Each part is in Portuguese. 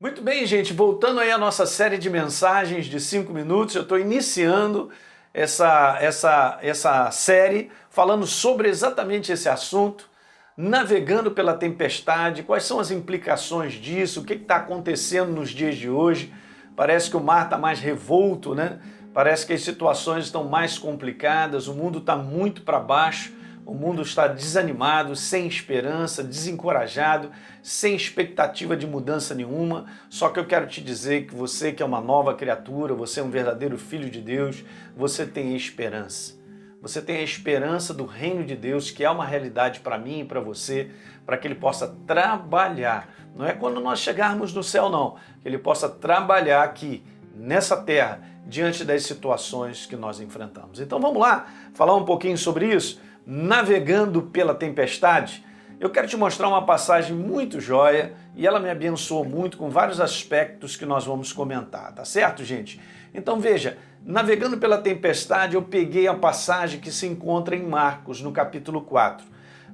Muito bem, gente, voltando aí à nossa série de mensagens de 5 minutos, eu estou iniciando essa série falando sobre exatamente esse assunto, navegando pela tempestade, quais são as implicações disso, o que está acontecendo nos dias de hoje. Parece que o mar está mais revolto, né? Parece que as situações estão mais complicadas, o mundo está muito para baixo. O mundo está desanimado, sem esperança, desencorajado, sem expectativa de mudança nenhuma. Só que eu quero te dizer que você que é uma nova criatura, você é um verdadeiro filho de Deus, você tem esperança. Você tem a esperança do reino de Deus, que é uma realidade para mim e para você, para que Ele possa trabalhar. Não é quando nós chegarmos no céu, não. Que Ele possa trabalhar aqui, nessa terra, diante das situações que nós enfrentamos. Então vamos lá, falar um pouquinho sobre isso. Navegando pela tempestade, eu quero te mostrar uma passagem muito joia e ela me abençoou muito com vários aspectos que nós vamos comentar, tá certo, gente? Então veja, navegando pela tempestade, eu peguei a passagem que se encontra em Marcos, no capítulo 4.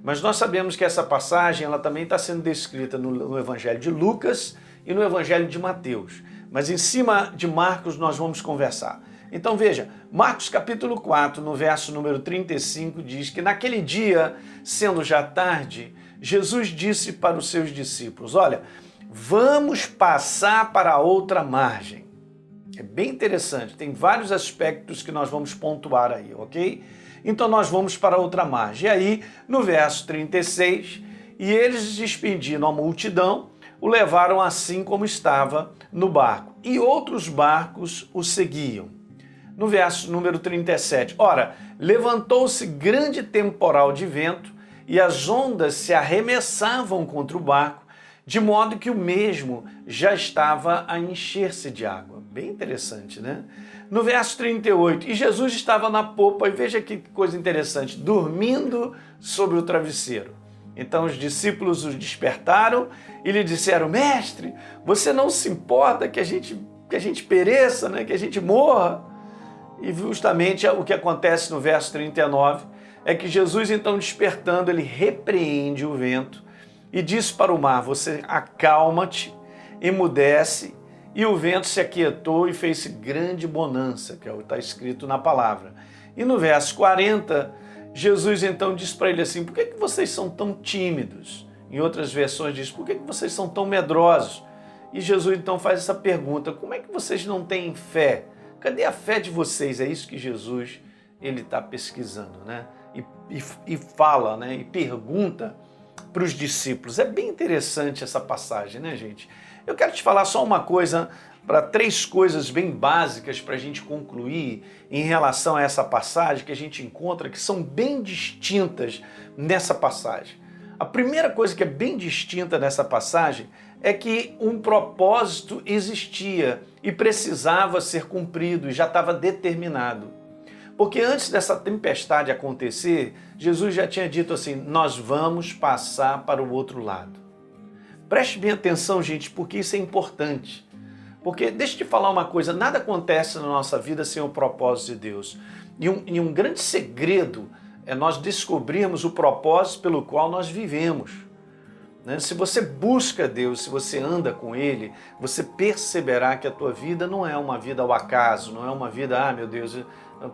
Mas nós sabemos que essa passagem ela também está sendo descrita no Evangelho de Lucas e no Evangelho de Mateus. Mas em cima de Marcos nós vamos conversar. Então veja, Marcos capítulo 4, no verso número 35, diz que naquele dia, sendo já tarde, Jesus disse para os seus discípulos, olha, vamos passar para a outra margem. É bem interessante, tem vários aspectos que nós vamos pontuar aí, ok? Então nós vamos para a outra margem. E aí, no verso 36, e eles despedindo a multidão, o levaram assim como estava no barco, e outros barcos o seguiam. No verso número 37, ora, levantou-se grande temporal de vento e as ondas se arremessavam contra o barco, de modo que o mesmo já estava a encher-se de água. Bem interessante, né? No verso 38, e Jesus estava na popa, e veja que coisa interessante, dormindo sobre o travesseiro. Então os discípulos o despertaram e lhe disseram, mestre, você não se importa que a gente pereça, né? Que a gente morra? E justamente o que acontece no verso 39 é que Jesus, então despertando, ele repreende o vento e diz para o mar, você acalma-te, emudece, e o vento se aquietou e fez grande bonança, que é o que está escrito na palavra. E no verso 40, Jesus então diz para ele assim, por que vocês são tão tímidos? Em outras versões diz, por que vocês são tão medrosos? E Jesus então faz essa pergunta, como é que vocês não têm fé? Cadê a fé de vocês? É isso que Jesus ele está pesquisando, né? E fala, né? E pergunta para os discípulos. É bem interessante essa passagem, né, gente? Eu quero te falar só uma coisa, para 3 coisas bem básicas para a gente concluir em relação a essa passagem que a gente encontra que são bem distintas nessa passagem. A primeira coisa que é bem distinta nessa passagem é que um propósito existia e precisava ser cumprido e já estava determinado. Porque antes dessa tempestade acontecer, Jesus já tinha dito assim, nós vamos passar para o outro lado. Preste bem atenção, gente, porque isso é importante. Porque, deixa eu te falar uma coisa, nada acontece na nossa vida sem o propósito de Deus. E um grande segredo é nós descobrirmos o propósito pelo qual nós vivemos. Se você busca Deus, se você anda com Ele, você perceberá que a tua vida não é uma vida ao acaso, não é uma vida, meu Deus,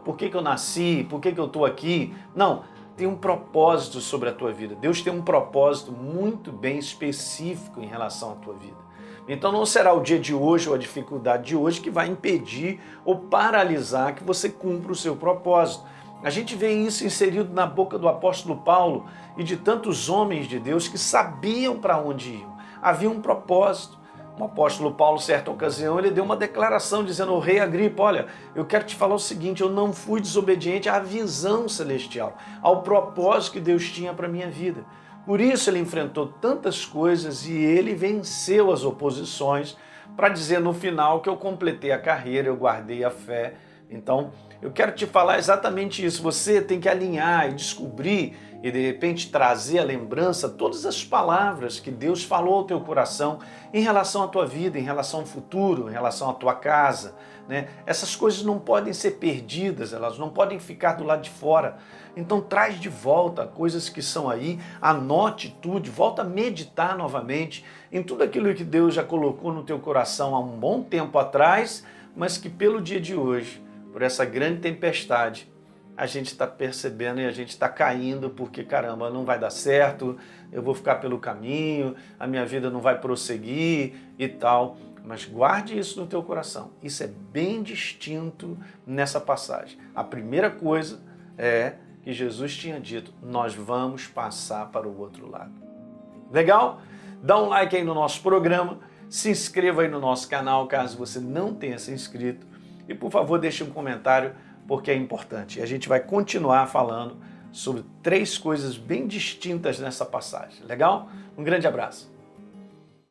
por que eu nasci, por que eu estou aqui? Não, tem um propósito sobre a tua vida. Deus tem um propósito muito bem específico em relação à tua vida. Então não será o dia de hoje ou a dificuldade de hoje que vai impedir ou paralisar que você cumpra o seu propósito. A gente vê isso inserido na boca do apóstolo Paulo e de tantos homens de Deus que sabiam para onde iam. Havia um propósito. O apóstolo Paulo, certa ocasião, ele deu uma declaração dizendo ao rei Agripa, olha, eu quero te falar o seguinte, eu não fui desobediente à visão celestial, ao propósito que Deus tinha para a minha vida. Por isso ele enfrentou tantas coisas e ele venceu as oposições para dizer no final que eu completei a carreira, eu guardei a fé. Então, Eu quero te falar exatamente isso. Você tem que alinhar e descobrir e de repente trazer à lembrança todas as palavras que Deus falou ao teu coração em relação à tua vida, em relação ao futuro, em relação à tua casa, né? Essas coisas não podem ser perdidas, elas não podem ficar do lado de fora. Então traz de volta coisas que são aí, anote tudo, volta a meditar novamente em tudo aquilo que Deus já colocou no teu coração há um bom tempo atrás, mas que pelo dia de hoje, por essa grande tempestade, a gente está percebendo e a gente está caindo porque, caramba, não vai dar certo, eu vou ficar pelo caminho, a minha vida não vai prosseguir e tal. Mas guarde isso no teu coração. Isso é bem distinto nessa passagem. A primeira coisa é que Jesus tinha dito, nós vamos passar para o outro lado. Legal? Dá um like aí no nosso programa, se inscreva aí no nosso canal caso você não tenha se inscrito e, por favor, deixe um comentário porque é importante. E a gente vai continuar falando sobre 3 coisas bem distintas nessa passagem. Legal? Um grande abraço.